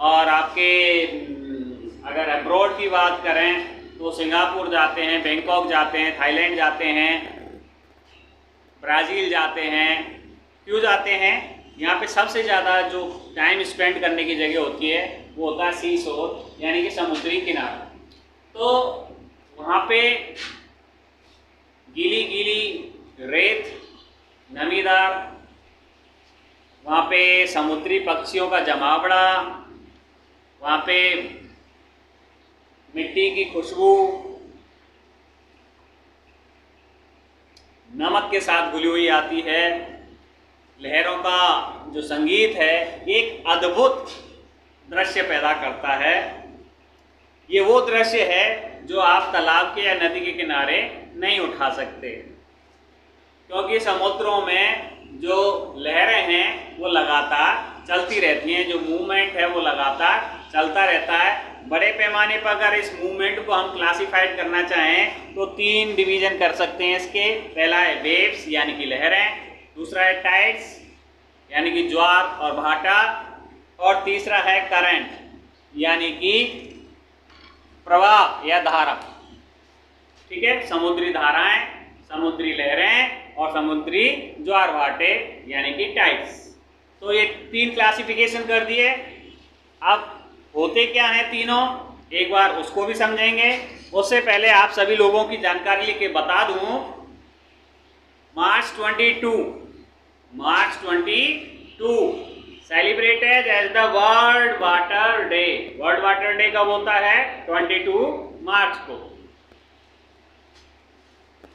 और आपके अगर अब्रॉड की बात करें तो सिंगापुर जाते हैं, बैंकॉक जाते हैं, थाईलैंड जाते हैं, ब्राज़ील जाते हैं। क्यों जाते हैं? यहाँ पे सबसे ज़्यादा जो टाइम स्पेंड करने की जगह होती है वो होता है सी शोर, यानी कि समुद्री किनारा। तो वहाँ पे गीली गीली रेत, नमीदार, वहाँ पे समुद्री पक्षियों का जमावड़ा, वहाँ पे मिट्टी की खुशबू, नमक के साथ घुली हुई आती है, लहरों का जो संगीत है एक अद्भुत दृश्य पैदा करता है। ये वो दृश्य है जो आप तालाब के या नदी के किनारे नहीं उठा सकते, क्योंकि समुद्रों में जो लहरें हैं वो लगातार चलती रहती हैं, जो मूवमेंट है वो लगातार चलता रहता है। बड़े पैमाने पर अगर इस मूवमेंट को हम क्लासिफाइड करना चाहें तो 3 डिवीज़न कर सकते हैं इसके। पहला है वेव्स यानी कि लहरें, दूसरा है टाइड्स यानी कि ज्वार और भाटा, और तीसरा है करंट यानी कि प्रवाह या धारा। ठीक है, समुद्री धाराएं, समुद्री लहरें और समुद्री ज्वार भाटे यानी कि टाइड्स। तो ये 3 क्लासिफिकेशन कर दिए। अब होते क्या हैं तीनों, एक बार उसको भी समझेंगे। उससे पहले आप सभी लोगों की जानकारी लेके बता दूं, March 22 celebrated as the world water day. World water day कब होता है? 22 मार्च को।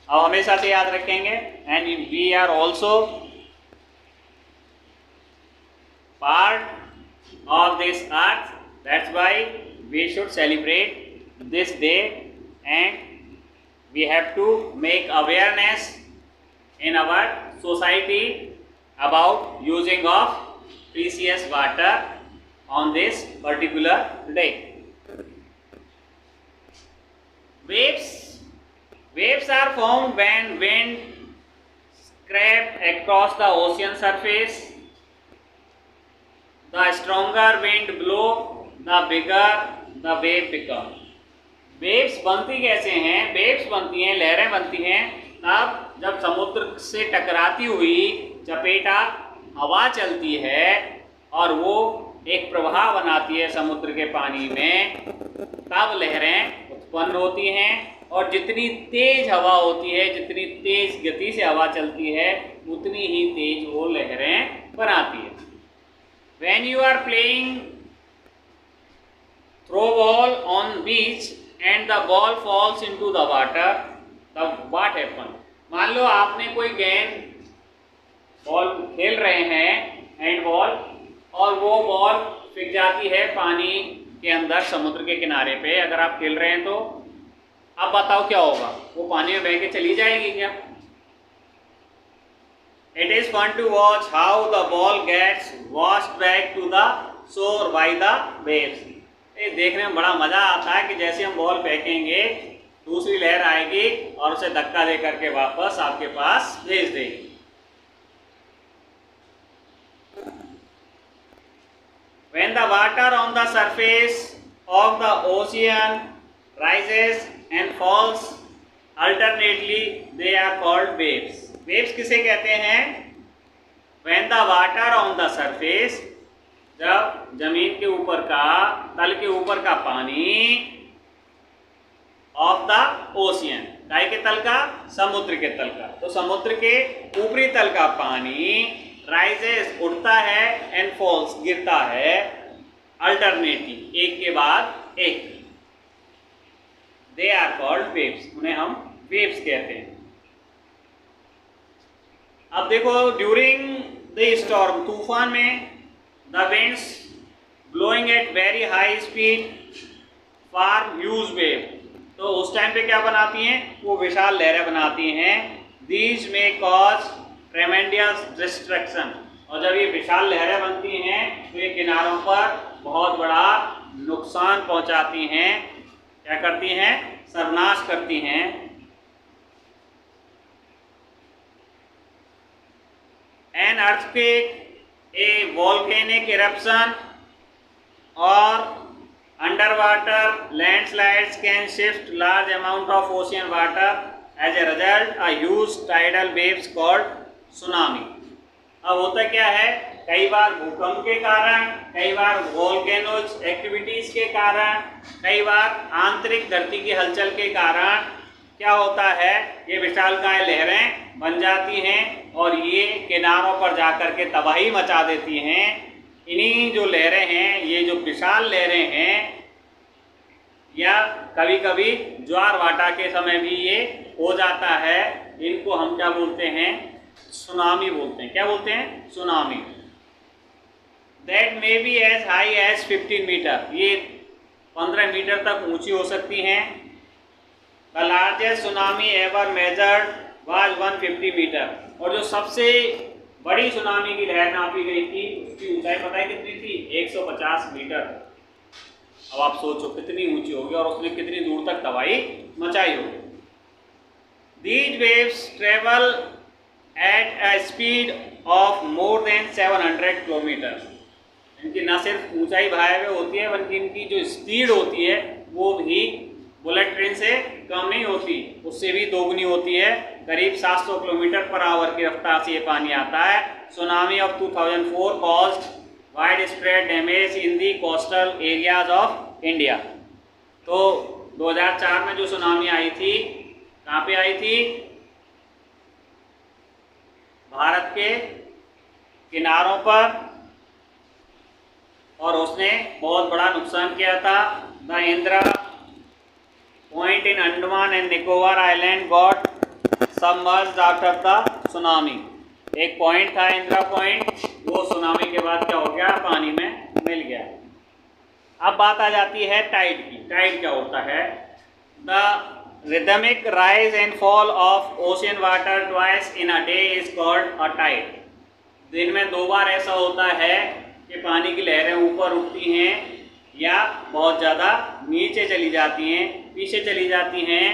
अब हमेशा से याद रखेंगे, and we are also part of this earth, that's why we should celebrate this day and we have to make awareness in our society about using of precious water on this particular day. Waves are formed when wind scrape across the ocean surface. The stronger wind blow, the bigger the wave become. Waves बनती कैसे हैं? Waves बनती हैं, लहरें बनती हैं तब जब समुद्र से टकराती हुई चपेटा हवा चलती है और वो एक प्रवाह बनाती है समुद्र के पानी में, तब लहरें उत्पन्न होती हैं। और जितनी तेज हवा होती है, जितनी तेज गति से हवा चलती है, उतनी ही तेज वो लहरें बनाती है। When you are playing throw ball on beach and the ball falls into the water, तब what happen? मान लो आपने कोई गेंद बॉल खेल रहे हैं, हैंड बॉल, और वो बॉल फिर जाती है पानी के अंदर समुद्र के किनारे पे। अगर आप खेल रहे हैं तो अब बताओ क्या होगा? वो पानी में बह के चली जाएगी क्या? It is fun to watch how the ball gets washed back to the shore by the waves. ये देखने में बड़ा मजा आता है कि जैसे हम बॉल फेंकेंगे दूसरी लहर आएगी और उसे धक्का दे करके वापस आपके पास भेज देगी। When the water on the surface of the ocean rises and falls alternately, they are called waves. Waves किसे कहते हैं? When the water on the surface, जब जमीन के ऊपर का, तल के ऊपर का पानी, ऑफ द ओशियन, काय के तल का? समुद्र के तल का। तो समुद्र के ऊपरी तल का पानी राइजेस, उठता है, एंड फॉल्स, गिरता है, अल्टरनेटली, एक के बाद एक, दे आर कॉल्ड वेव्स, उन्हें हम वेव्स कहते हैं। अब देखो, ड्यूरिंग द स्टॉर्म, तूफान में, the winds blowing at very high speed form huge wave, तो उस टाइम पे क्या बनाती हैं? वो विशाल लहरें बनाती हैं। दीज में कॉज ट्रेमेंडियस डिस्ट्रक्शन, और जब ये विशाल लहरें बनती हैं तो ये किनारों पर बहुत बड़ा नुकसान पहुंचाती हैं। क्या करती हैं? सर्वनाश करती हैं। An earthquake, A volcanic eruption, और underwater landslides can shift large amount of ocean water. As a result, a huge tidal waves called tsunami. अब होता क्या है, कई बार भूकंप के कारण, कई बार वोल्केनोज एक्टिविटीज के कारण, कई बार आंतरिक धरती की हलचल के कारण क्या होता है, ये विशालकाय लहरें बन जाती हैं और ये किनारों पर जाकर के तबाही मचा देती हैं। इन्हीं जो लहरें हैं, ये जो विशाल लहरें हैं, या कभी कभी ज्वार भाटा के समय भी ये हो जाता है, इनको हम क्या बोलते हैं, सुनामी बोलते हैं। क्या बोलते हैं? Tsunami. That may be as high as 15 metre, ये 15 मीटर तक ऊंची हो सकती हैं। The largest tsunami ever measured was 150 metre, और जो सबसे बड़ी सुनामी की लहर नापी गई थी उसकी ऊंचाई पता है कितनी थी? 150 मीटर। अब आप सोचो कितनी ऊंची होगी और उसने कितनी दूर तक तबाही मचाई होगी। These waves travel at a speed of more than 700 kilometre. इनकी न सिर्फ ऊंचाई भाई में होती है, बल्कि इनकी जो स्पीड होती है वो भी बुलेट ट्रेन से कम नहीं होती, उससे भी दोगुनी होती है। करीब 700 किलोमीटर पर आवर की रफ्तार से ये पानी आता है। Tsunami of 2004 caused wide spread damage in the coastal areas of India. तो 2004 में जो सुनामी आई थी, कहाँ पे आई थी? भारत के किनारों पर, और उसने बहुत बड़ा नुकसान किया था। The Indira point in Andaman and Nicobar island got submerged after the tsunami. एक पॉइंट था इंदिरा पॉइंट, वो सुनामी के बाद क्या हो गया? पानी में मिल गया। अब बात आ जाती है टाइड की। टाइड क्या होता है? The rhythmic rise and fall of ocean water twice in a day is called a tide. दिन में 2 बार ऐसा होता है कि पानी की लहरें ऊपर उठती हैं या बहुत ज़्यादा नीचे चली जाती हैं, पीछे चली जाती हैं।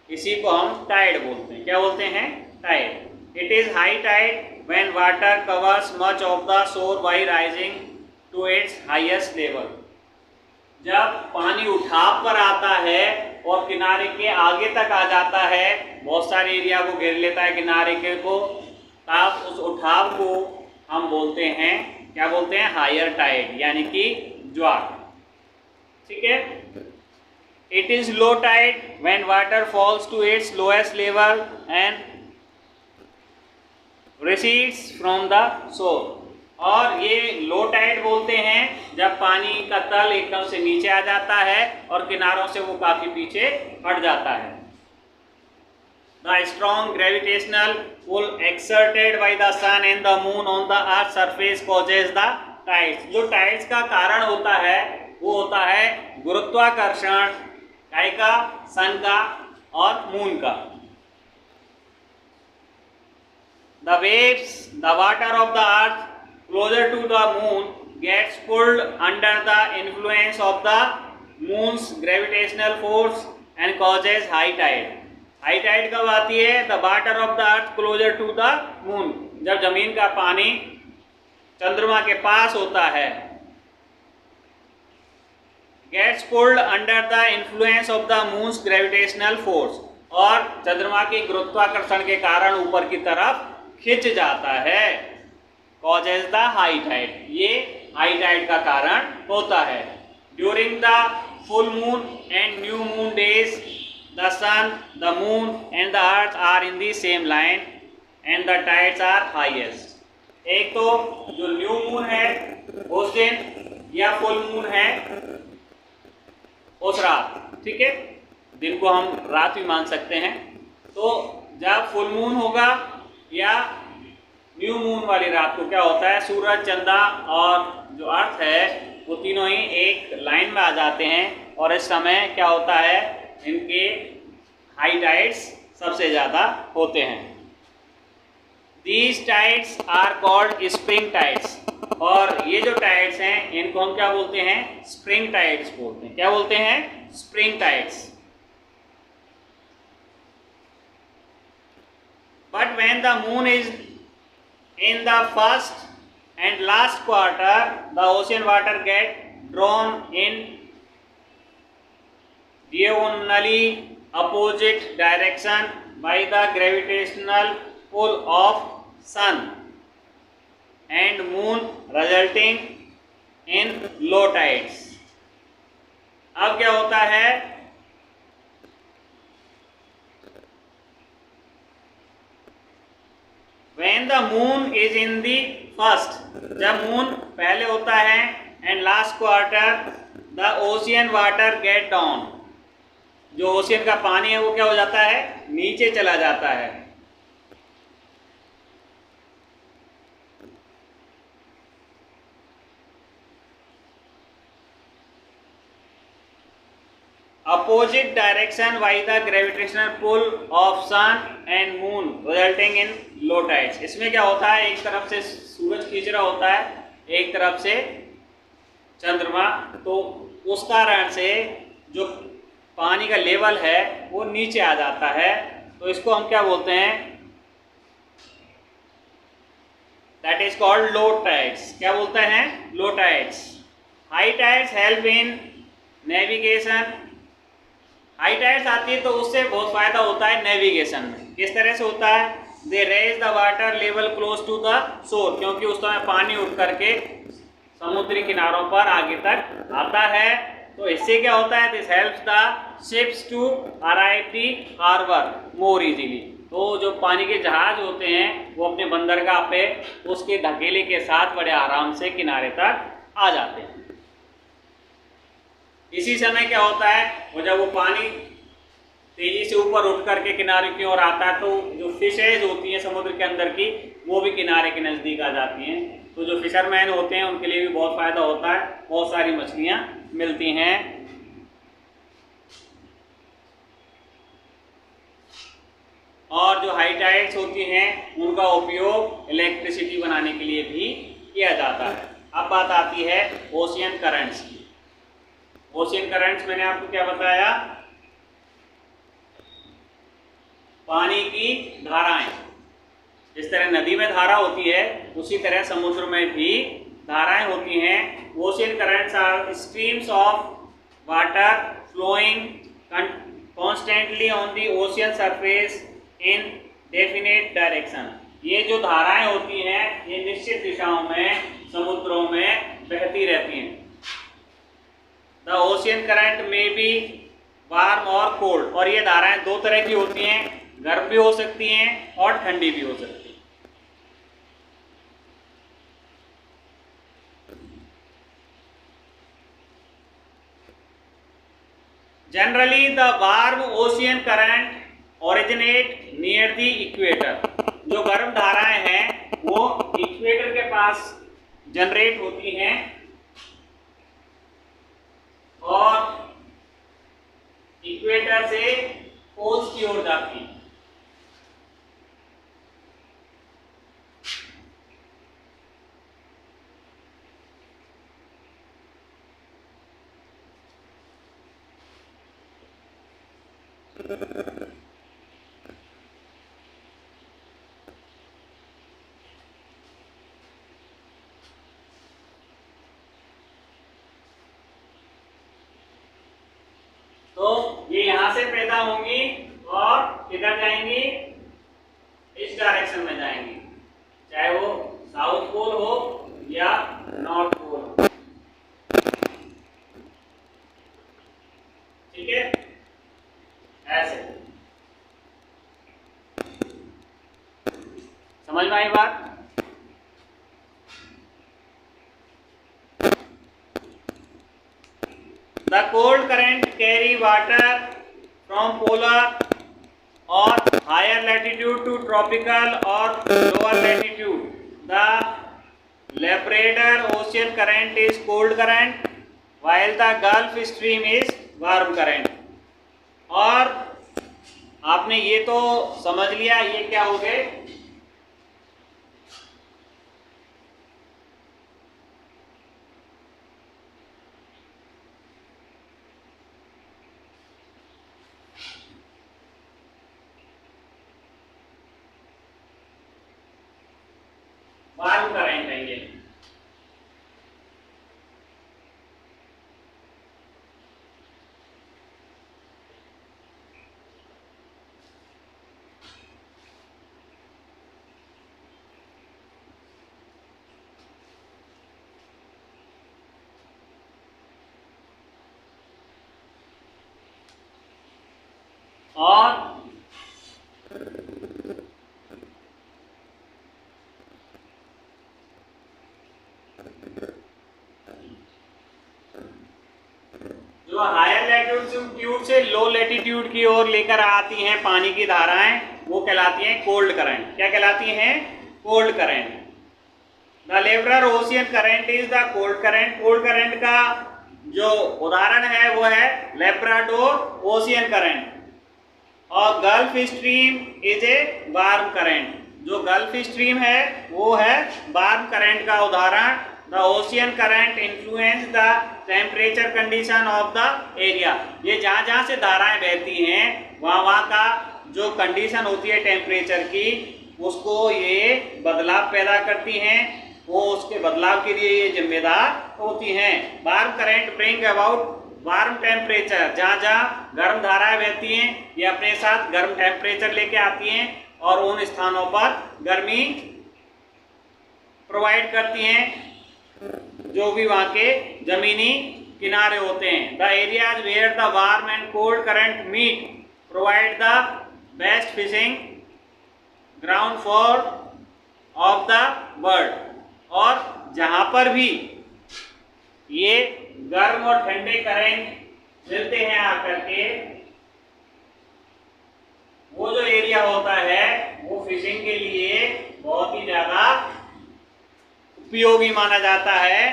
इसी को हम टाइड बोलते हैं। क्या बोलते हैं? Tide. It is high tide when water covers much of the shore by rising to its highest level. जब पानी उठाव पर आता है और किनारे के आगे तक आ जाता है, बहुत सारे एरिया को घेर लेता है किनारे के को, तब उस उठाव को हम बोलते हैं, क्या बोलते हैं? हायर टाइड, यानी कि ज्वार। ठीक है। It is low tide when water falls to its lowest level and recedes from the shore. और ये लो टाइड बोलते हैं जब पानी का तल एकदम से नीचे आ जाता है और किनारों से वो काफी पीछे हट जाता है। The strong gravitational pull exerted by the sun and the moon on the earth's surface causes the tides। जो टाइड्स का कारण होता है वो होता है गुरुत्वाकर्षण, काय का? सन का और मून का। The waves, the water of the earth closer to the moon gets pulled under the influence of the moon's gravitational force and causes high tide। High tide कब आती है? The water of the earth closer to the moon, जब जमीन का पानी चंद्रमा के पास होता है। Gets pulled under the influence of the moon's gravitational force, और चंद्रमा के गुरुत्वाकर्षण के कारण ऊपर की तरफ खिंच जाता है। कॉजेज द हाई टाइड, ये हाई टाइड का कारण होता है। During the full moon and new moon days the sun, the moon and the earth are in the same line and the tides are highest। एक तो जो new moon है उस दिन, या फुल मून है उस रात। ठीक है, दिन को हम रात भी मान सकते हैं। तो जब फुल मून होगा या न्यू मून वाली रात को क्या होता है? सूरज, चंदा और जो अर्थ है वो तीनों ही एक लाइन में आ जाते हैं, और इस समय क्या होता है? इनके हाई टाइड्स सबसे ज़्यादा होते हैं। These tides are called spring tides। और ये जो टाइड्स हैं इनको हम क्या बोलते हैं? स्प्रिंग टाइड्स बोलते हैं। क्या बोलते हैं? Spring tides. But when the moon is in the first and last quarter, the ocean water get drawn in diagonally opposite direction by the gravitational pull of sun and moon resulting in low tides। अब क्या होता है, when the moon is in the first, जब moon पहले होता है, and last quarter the ocean water get down, जो ocean का पानी है वो क्या हो जाता है, नीचे चला जाता है। Opposite direction by the gravitational pull of sun and moon resulting in low tides। इसमें क्या होता है, एक तरफ से सूरज खींच रहा होता है, एक तरफ से चंद्रमा, तो उस कारण से जो पानी का लेवल है वो नीचे आ जाता है। तो इसको हम क्या बोलते हैं, that is called low tides. क्या बोलते हैं, लो tides. High tides help in navigation. High tides आती है तो उससे बहुत फायदा होता है नेविगेशन में। किस तरह से होता है, they raise the water level close to the shore, क्योंकि उस समय पानी उठ करके समुद्री किनारों पर आगे तक आता है। तो इससे क्या होता है, this helps the ships to arrive the harbour more easily. तो जो पानी के जहाज होते हैं वो अपने बंदरगाह पे उसके ढकेले के साथ बड़े आराम से किनारे तक आ जाते हैं। इसी समय क्या होता है, वो जब वो पानी तेजी से ऊपर उठ करके किनारे की ओर आता है तो जो फिशेज होती हैं समुद्र के अंदर की, वो भी किनारे के नज़दीक आ जाती हैं। तो जो फिशरमैन होते हैं उनके लिए भी बहुत फ़ायदा होता है, बहुत सारी मछलियाँ मिलती हैं। और जो हाई टाइड्स होती हैं उनका उपयोग इलेक्ट्रिसिटी बनाने के लिए भी किया जाता है। अब बात आती है ओशियन करंट्स की। ओशियन करंट्स मैंने आपको क्या बताया, पानी की धाराएं। जिस तरह नदी में धारा होती है उसी तरह समुद्र में भी धाराएं होती हैं। Ocean currents are streams of water flowing constantly on the ocean surface in definite direction. ये जो धाराएं होती हैं ये निश्चित दिशाओं में समुद्रों में बहती रहती हैं। द ओशियन करंट में बी वार्म और कोल्ड, और ये धाराएं दो तरह की होती हैं, गर्म भी हो सकती हैं और ठंडी भी हो सकती हैं। Generally the warm ocean current originate near the equator. जो गर्म धाराएं हैं वो इक्वेटर के पास जनरेट होती हैं और इक्वेटर से पोल्स की ओर जाती हैं। तो ये यहां से पैदा होंगी और किधर जाएंगी, इस डायरेक्शन में जाएंगी, चाहे वो साउथ पोल हो या नॉर्थ पोल हो। ठीक है, ऐसे समझ में आई बात। The cold current carry water from polar or higher latitude to tropical or lower latitude. The Labrador ocean current is cold current, while the Gulf Stream is warm current. और आपने ये तो समझ लिया, ये क्या हो गए, वार्म करंट है ये। और जो हायर लैटिट्यूड से लो लैटिट्यूड की ओर लेकर आती हैं पानी की धाराएं, वो कहलाती हैं कोल्ड करंट। क्या कहलाती हैं? Cold current. The Labrador ocean current is the cold current. Cold current का जो उदाहरण है वो है लेब्राडोर ओशियन करंट। और gulf stream is a warm current. जो गल्फ स्ट्रीम है वो है वार्म करंट का उदाहरण। The ocean current influence the temperature condition of the area. ये जहाँ जहाँ से धाराएं बहती हैं वहाँ का जो कंडीशन होती है टेम्परेचर की, उसको ये बदलाव पैदा करती हैं, वो उसके बदलाव के लिए ये जिम्मेदार होती हैं। Warm current bring about warm temperature. जहाँ जहाँ गर्म धाराएं बहती हैं ये अपने साथ गर्म टेम्परेचर लेके आती हैं और उन स्थानों पर गर्मी प्रोवाइड करती हैं जो भी वहाँ के जमीनी किनारे होते हैं। The areas where the warm and cold current meet provide the best fishing ground for of the bird. और जहाँ पर भी ये गर्म और ठंडे करंट मिलते हैं आकर के, वो जो एरिया होता है वो फिशिंग के लिए बहुत ही ज्यादा उपयोगी माना जाता है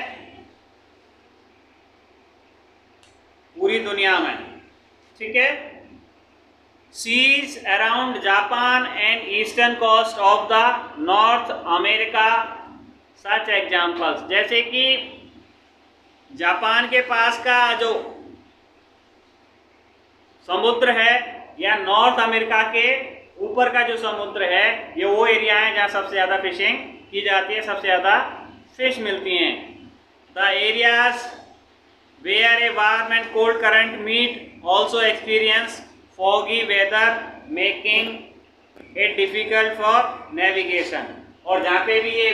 पूरी दुनिया में। ठीक है। Seas around Japan and eastern coast of the north America such examples. जैसे कि जापान के पास का जो समुद्र है या नॉर्थ अमेरिका के ऊपर का जो समुद्र है, ये वो एरिया है जहाँ सबसे ज़्यादा फिशिंग की जाती है, सबसे ज़्यादा फिश मिलती हैं। The areas where a warm and cold current meet also experience foggy weather making it difficult for navigation. और जहाँ पे भी ये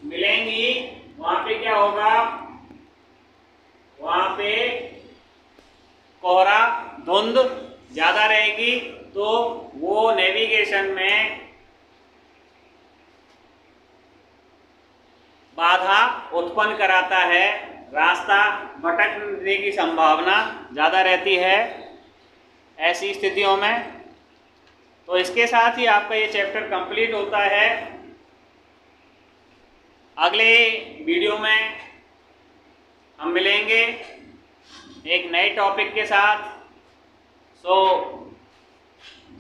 मिलेंगी वहाँ पे क्या होगा? वहाँ पे कोहरा, धुंध ज़्यादा रहेगी, तो वो नेविगेशन में बाधा उत्पन्न कराता है, रास्ता भटकने की संभावना ज़्यादा रहती है ऐसी स्थितियों में। तो इसके साथ ही आपका ये चैप्टर कंप्लीट होता है। अगले वीडियो में हम मिलेंगे एक नए टॉपिक के साथ। So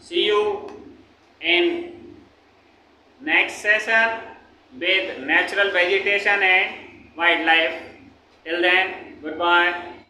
see you in next session with natural vegetation and wildlife. Till then, goodbye.